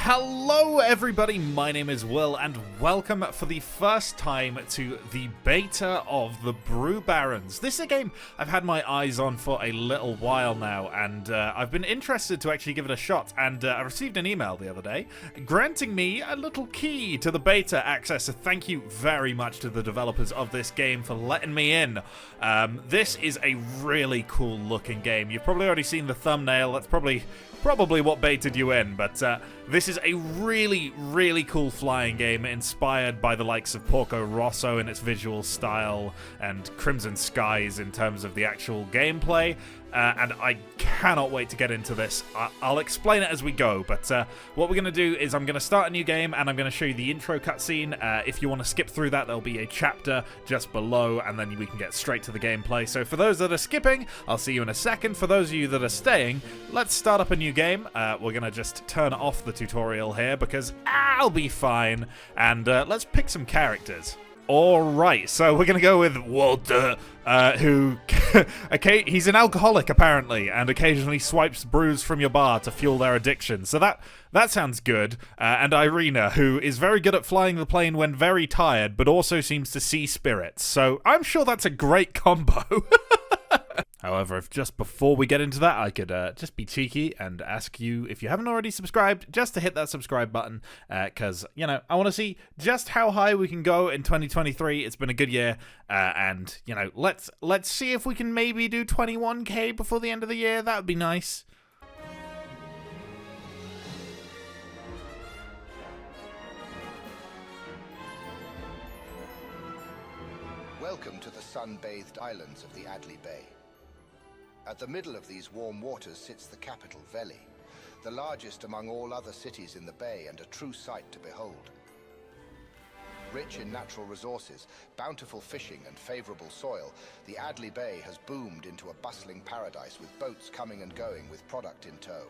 Hello everybody, my name is Will and welcome for the first time to the beta of the Brew Barons. This is a game I've had my eyes on for a little while now, and I've been interested to actually give it a shot, and I received an email the other day granting me a little key to the beta access, so thank you very much to the developers of this game for letting me in. This is a really cool looking game. You've probably already seen the thumbnail. That's probably what baited you in, but this is a really cool flying game inspired by the likes of Porco Rosso in its visual style and Crimson Skies in terms of the actual gameplay, and I cannot wait to get into this. I'll explain it as we go, but what we're going to do is I'm going to start a new game and I'm going to show you the intro cutscene. If you want to skip through that, there'll be a chapter just below and then we can get straight to the gameplay. So for those that are skipping, I'll see you in a second. For those of you that are staying, let's start up a new game. We're going to just turn off the tutorial here because I'll be fine, and let's pick some characters. Alright, so we're going to go with Walter, who, okay, he's an alcoholic apparently, and occasionally swipes brews from your bar to fuel their addiction, so that sounds good. And Irina, who is very good at flying the plane when very tired, but also seems to see spirits, so I'm sure that's a great combo. However, if just before we get into that, I could just be cheeky and ask you, if you haven't already subscribed, just to hit that subscribe button, because, you know, I want to see just how high we can go in 2023. It's been a good year, and, you know, let's see if we can maybe do 21k before the end of the year. That would be nice. Welcome to the sun-bathed islands of the Adley Bay. At the middle of these warm waters sits the capital, Veli, the largest among all other cities in the bay and a true sight to behold. Rich in natural resources, bountiful fishing and favorable soil, the Adley Bay has boomed into a bustling paradise with boats coming and going with product in tow.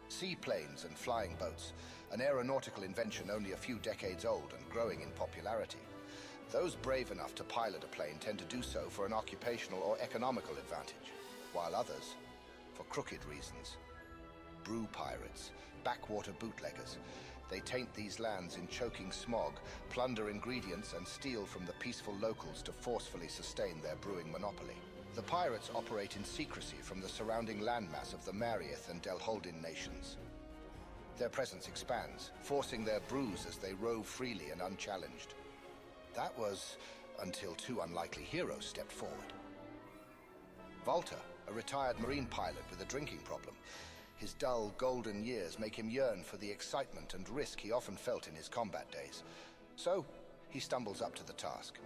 Seaplanes and flying boats, an aeronautical invention only a few decades old and growing in popularity. Those brave enough to pilot a plane tend to do so for an occupational or economical advantage, while others, for crooked reasons. Brew pirates, backwater bootleggers. They taint these lands in choking smog, plunder ingredients and steal from the peaceful locals to forcefully sustain their brewing monopoly. The pirates operate in secrecy from the surrounding landmass of the Marieth and Delholdin nations. Their presence expands, forcing their brews as they rove freely and unchallenged. That was until two unlikely heroes stepped forward. Walter, a retired marine pilot with a drinking problem. His dull, golden years make him yearn for the excitement and risk he often felt in his combat days. So, he stumbles up to the task.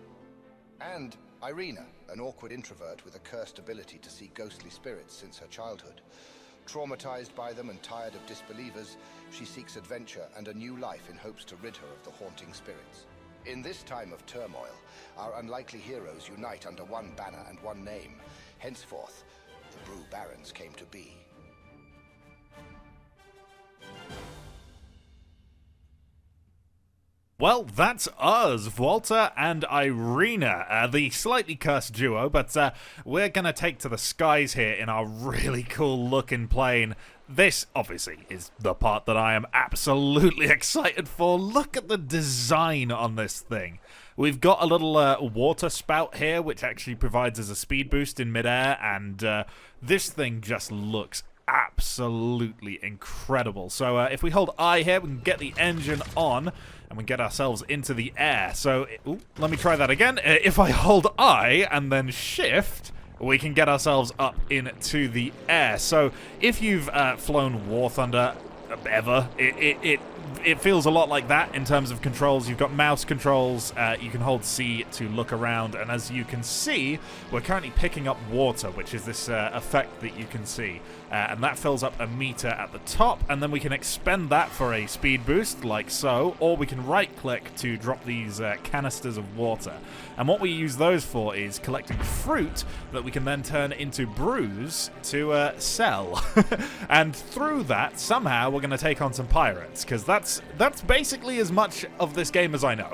And Irina, an awkward introvert with a cursed ability to see ghostly spirits since her childhood. Traumatized by them and tired of disbelievers, she seeks adventure and a new life in hopes to rid her of the haunting spirits. In this time of turmoil, our unlikely heroes unite under one banner and one name. Henceforth, the Brew Barons came to be. Well, that's us, Walter and Irina, the slightly cursed duo, but we're going to take to the skies here in our really cool looking plane. This, obviously, is the part that I am absolutely excited for. Look at the design on this thing. We've got a little water spout here, which actually provides us a speed boost in midair, and this thing just looks absolutely incredible. So if we hold I here, we can get the engine on and we get ourselves into the air. So let me try that again. If I hold I and then shift, we can get ourselves up into the air. So if you've flown War Thunder ever, it feels a lot like that in terms of controls. You've got mouse controls, you can hold C to look around, and as you can see, we're currently picking up water, which is this effect that you can see. And that fills up a meter at the top, and then we can expend that for a speed boost, like so, or we can right-click to drop these canisters of water. And what we use those for is collecting fruit that we can then turn into brews to sell. And through that, somehow, we're going to take on some pirates, because that's that's basically as much of this game as I know.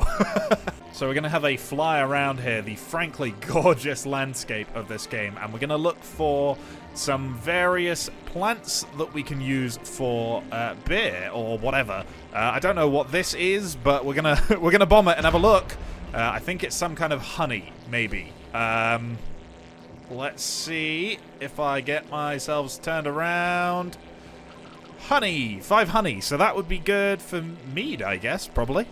So we're going to have a fly around here, the frankly gorgeous landscape of this game, and we're going to look for some various plants that we can use for beer or whatever. I don't know what this is, but we're gonna bomb it and have a look. I think it's some kind of honey, maybe. Let's see if I get myself turned around. Honey, 5 honey, so that would be good for mead, I guess, probably.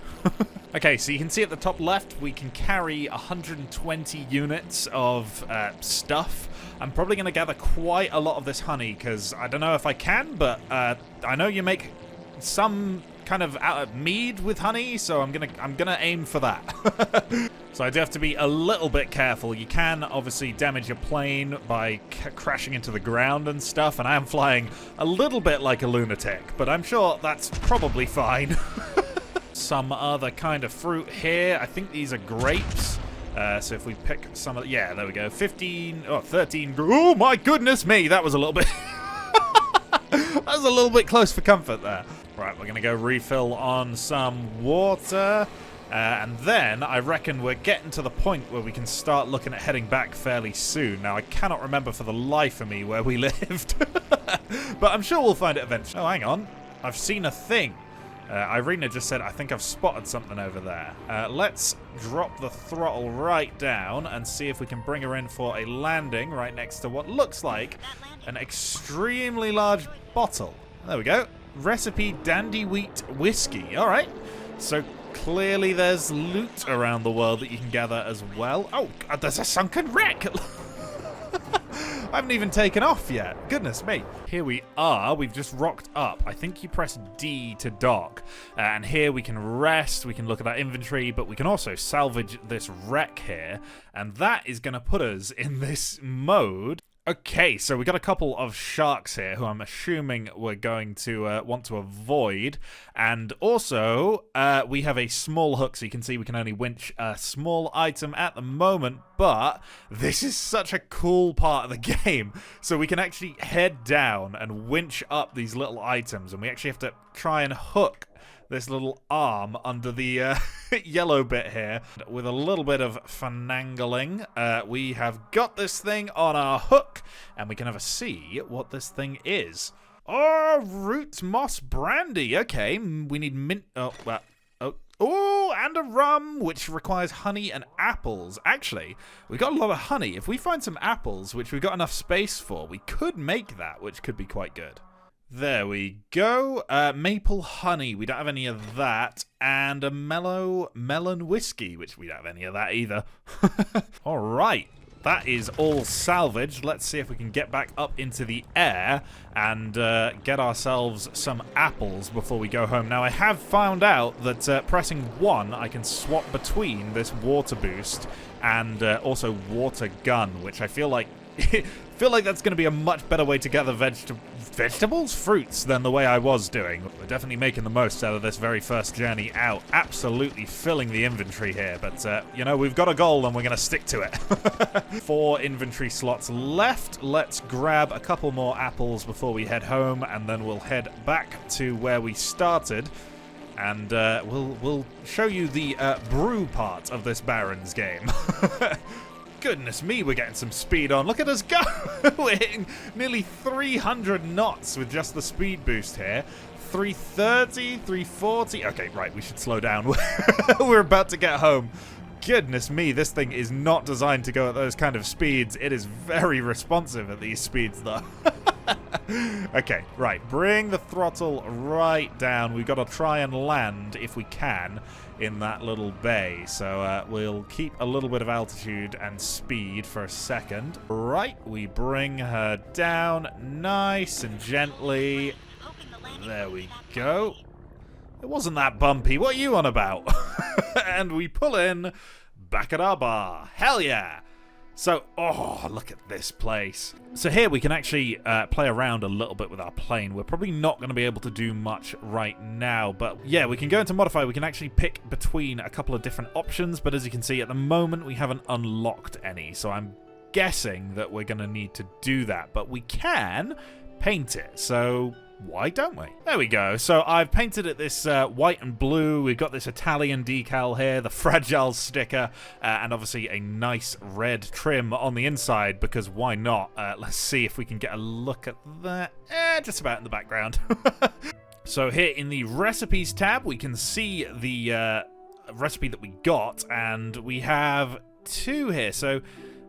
Okay, so you can see at the top left, we can carry 120 units of stuff. I'm probably going to gather quite a lot of this honey, because I don't know if I can, but I know you make some kind of mead with honey, so I'm gonna aim for that. So I do have to be a little bit careful. You can obviously damage your plane by crashing into the ground and stuff, and I am flying a little bit like a lunatic, but I'm sure that's probably fine. Some other kind of fruit here. I think these are grapes. So if we pick some of... Yeah, there we go. 13... Oh, my goodness me! That was a little bit... That was a little bit close for comfort there. Right, we're going to go refill on some water. And then I reckon we're getting to the point where we can start looking at heading back fairly soon. Now, I cannot remember for the life of me where we lived. But I'm sure we'll find it eventually. Oh, hang on. I've seen a thing. Irina just said, I think I've spotted something over there. Let's drop the throttle right down and see if we can bring her in for a landing right next to what looks like an extremely large bottle. There we go. Recipe Dandy Wheat Whiskey. All right. So clearly there's loot around the world that you can gather as well. Oh, God, there's a sunken wreck. I haven't even taken off yet. Goodness me. Here we are. We've just rocked up. I think you press D to dock. And here we can rest. We can look at our inventory, but we can also salvage this wreck here. And that is going to put us in this mode. Okay, so we got a couple of sharks here who I'm assuming we're going to want to avoid. And also, we have a small hook, so you can see we can only winch a small item at the moment. But this is such a cool part of the game. So we can actually head down and winch up these little items. And we actually have to try and hook this little arm under the yellow bit here. With a little bit of finagling, we have got this thing on our hook, and we can have a see what this thing is. Oh, root moss brandy. Okay, we need mint. Oh, and a rum, which requires honey and apples. Actually, we got a lot of honey. If we find some apples, which we've got enough space for, we could make that, which could be quite good. There we go. Maple honey. We don't have any of that. And a mellow melon whiskey, which we don't have any of that either. All right. That is all salvaged. Let's see if we can get back up into the air and get ourselves some apples before we go home. Now, I have found out that pressing 1, I can swap between this water boost and also water gun, which I feel like that's going to be a much better way to gather fruits than the way I was doing. We're definitely making the most out of this very first journey out. Absolutely filling the inventory here, but you know, we've got a goal and we're going to stick to it. 4 inventory slots left. Let's grab a couple more apples before we head home, and then we'll head back to where we started. And we'll show you the brew part of this Barons game. Goodness me, we're getting some speed on. Look at us go! We're hitting nearly 300 knots with just the speed boost here. 330, 340. Okay, right, we should slow down. We're about to get home. Goodness me, this thing is not designed to go at those kind of speeds. It is very responsive at these speeds, though. Okay, right, bring the throttle right down. We've got to try and land, if we can, in that little bay. So we'll keep a little bit of altitude and speed for a second. Right, we bring her down nice and gently. There we go. It wasn't that bumpy. What are you on about? And we pull in back at our bar. Hell yeah! So, oh, look at this place. So here we can actually play around a little bit with our plane. We're probably not going to be able to do much right now, but yeah, we can go into modify. We can actually pick between a couple of different options, but as you can see, at the moment, we haven't unlocked any. So I'm guessing that we're going to need to do that, but we can paint it. So why don't we? There we go. So I've painted it this white and blue. We've got this Italian decal here, the fragile sticker, and obviously a nice red trim on the inside, because why not? Let's see if we can get a look at that. Just about in the background. So here in the recipes tab, we can see the recipe that we got, and we have 2 here. So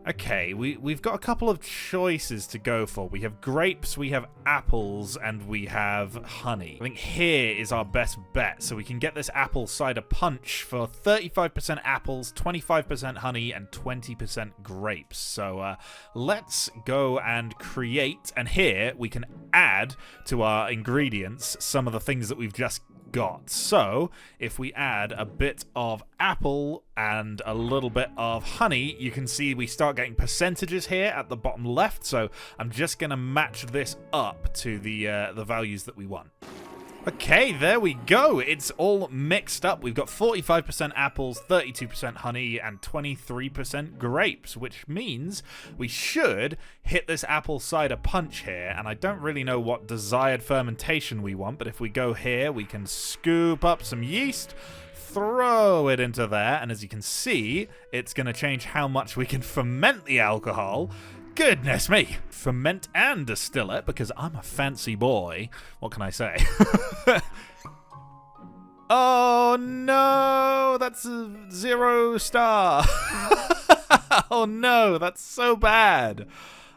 okay, we've got a couple of choices to go for. We have grapes, we have apples, and we have honey. I think here is our best bet. So we can get this apple cider punch for 35% apples, 25% honey, and 20% grapes. So let's go and create. And here we can add to our ingredients some of the things that we've just got. So if we add a bit of apple and a little bit of honey, you can see we start getting percentages here at the bottom left. So I'm just going to match this up to the values that we want. Okay, there we go. It's all mixed up. We've got 45% apples, 32% honey, and 23% grapes, which means we should hit this apple cider punch here. And I don't really know what desired fermentation we want, but if we go here, we can scoop up some yeast, throw it into there, and as you can see, it's going to change how much we can ferment the alcohol. Goodness me. Ferment and distill it, because I'm a fancy boy. What can I say? Oh no, that's a 0 star. Oh no, that's so bad.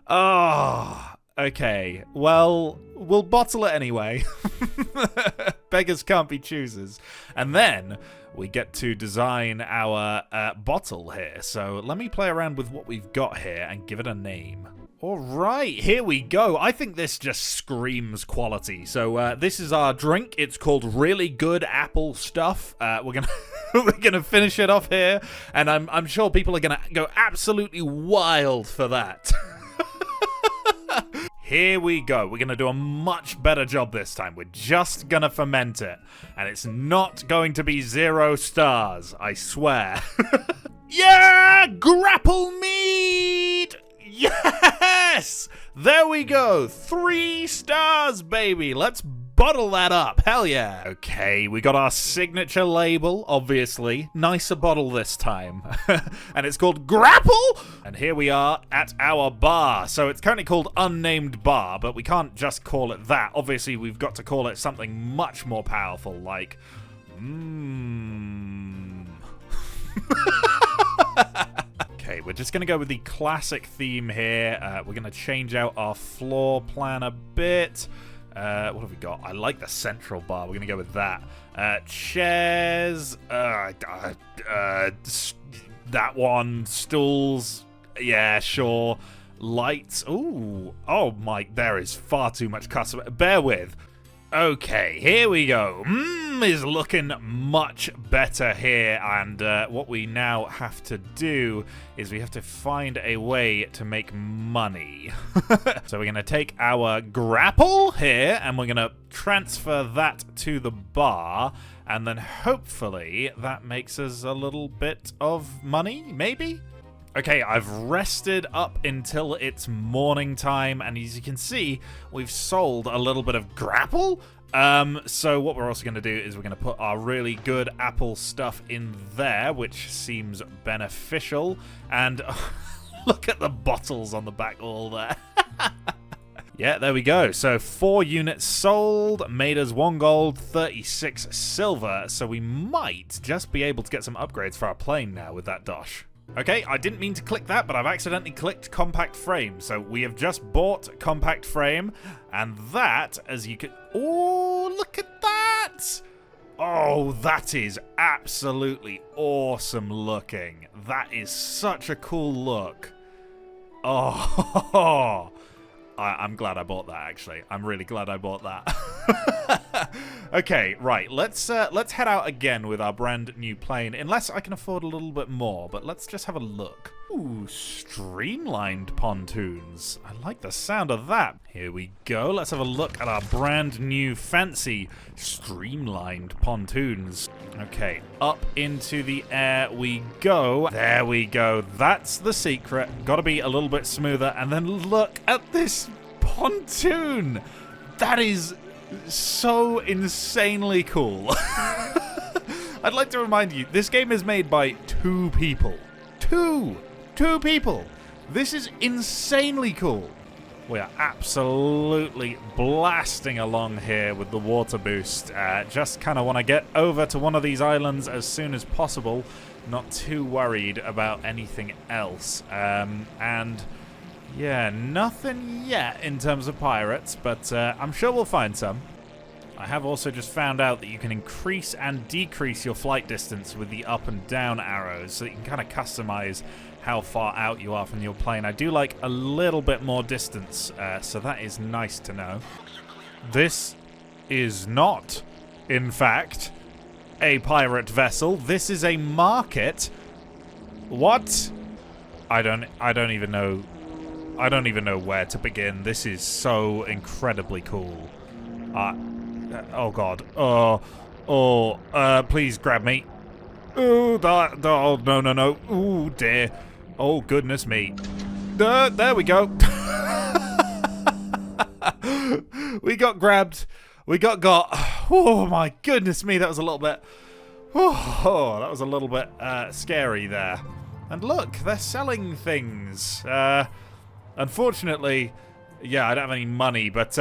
Oh, okay. Well, we'll bottle it anyway. Beggars can't be choosers. And then we get to design our bottle here. So let me play around with what we've got here and give it a name. All right, here we go. I think this just screams quality. So this is our drink. It's called Really Good Apple Stuff. We're gonna we're gonna finish it off here, and I'm sure people are gonna go absolutely wild for that. Here we go. We're going to do a much better job this time. We're just going to ferment it. And it's not going to be 0 stars, I swear. Yeah! Grapple mead! Yes! There we go. 3 stars, baby. Let's bottle that up. Hell yeah. Okay, we got our signature label, obviously. Nicer bottle this time. And it's called Grapple! And here we are at our bar. So it's currently called Unnamed Bar, but we can't just call it that. Obviously, we've got to call it something much more powerful, like... Okay, we're just going to go with the classic theme here. We're going to change out our floor plan a bit. What have we got? I like the central bar. We're going to go with that. Chairs. That one. Stools. Yeah, sure. Lights. Ooh. Oh, my. There is far too much custom. Bear with. Okay, here we go. Is looking much better here, and what we now have to do is we have to find a way to make money. So we're going to take our grapple here, and we're going to transfer that to the bar, and then hopefully that makes us a little bit of money, maybe? Okay, I've rested up until it's morning time, and as you can see, we've sold a little bit of grapple. So what we're also going to do is we're going to put our really good apple stuff in there, which seems beneficial. And look at the bottles on the back wall there. Yeah, there we go. So 4 units sold, made us 1 gold, 36 silver. So we might just be able to get some upgrades for our plane now with that dosh. Okay, I didn't mean to click that, but I've accidentally clicked compact frame. So we have just bought compact frame, and that, as you can... Oh, look at that! Oh, that is absolutely awesome looking. That is such a cool look. Oh, I'm glad I bought that, actually. I'm really glad I bought that. Okay, right. Let's head out again with our brand new plane, unless I can afford a little bit more, but let's just have a look. Ooh, streamlined pontoons. I like the sound of that. Here we go. Let's have a look at our brand new fancy streamlined pontoons. Okay, up into the air we go. There we go. That's the secret. Gotta be a little bit smoother. And then look at this pontoon. That is so insanely cool. I'd like to remind you, this game is made by 2 people. Two people. This is insanely cool. We are absolutely blasting along here with the water boost. Just kind of want to get over to one of these islands as soon as possible. Not too worried about anything else. And yeah, nothing yet in terms of pirates, but I'm sure we'll find some. I have also just found out that you can increase and decrease your flight distance with the up and down arrows, so that you can kind of customize how far out you are from your plane. I do like a little bit more distance, so that is nice to know. This is not, in fact, a pirate vessel. This is a market. What? I don't even know. I don't even know where to begin. This is so incredibly cool. Oh god. Please grab me. Oh, no. Oh dear. Oh goodness me. There we go. We got grabbed. We got. Oh my goodness me, that was a little bit. Oh, that was a little bit scary there. And look, they're selling things. Unfortunately, yeah, I don't have any money, but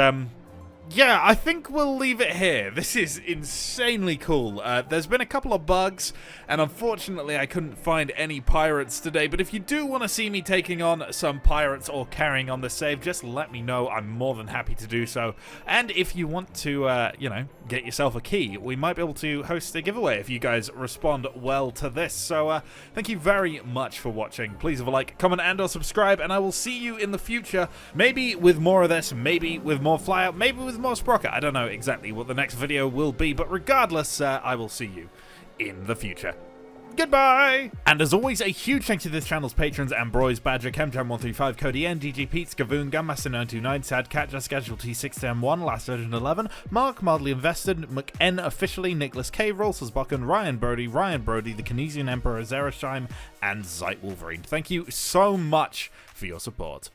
yeah, I think we'll leave it here. This is insanely cool. There's been a couple of bugs, and unfortunately I couldn't find any pirates today, but if you do want to see me taking on some pirates or carrying on the save, just let me know. I'm more than happy to do so. And if you want to, you know, get yourself a key, we might be able to host a giveaway if you guys respond well to this. So thank you very much for watching. Please leave a like, comment, and or subscribe, and I will see you in the future. Maybe with more of this, maybe with more flyout, maybe with more Sprocket. I don't know exactly what the next video will be, but regardless, I will see you in the future. Goodbye! And as always, a huge thanks to this channel's patrons: Ambroise, Badger, Chemjam135, Cody N, DG Pete's, Gavoon, Gunmaster929, Sad Cat, Just Casualty 610-1, Last Urgent 11, Mark, Mildly Invested, McN Officially, Nicholas K, Rolsersbucken, Ryan Brody, the Kinesian Emperor, Zerasheim, and Zeit Wolverine. Thank you so much for your support.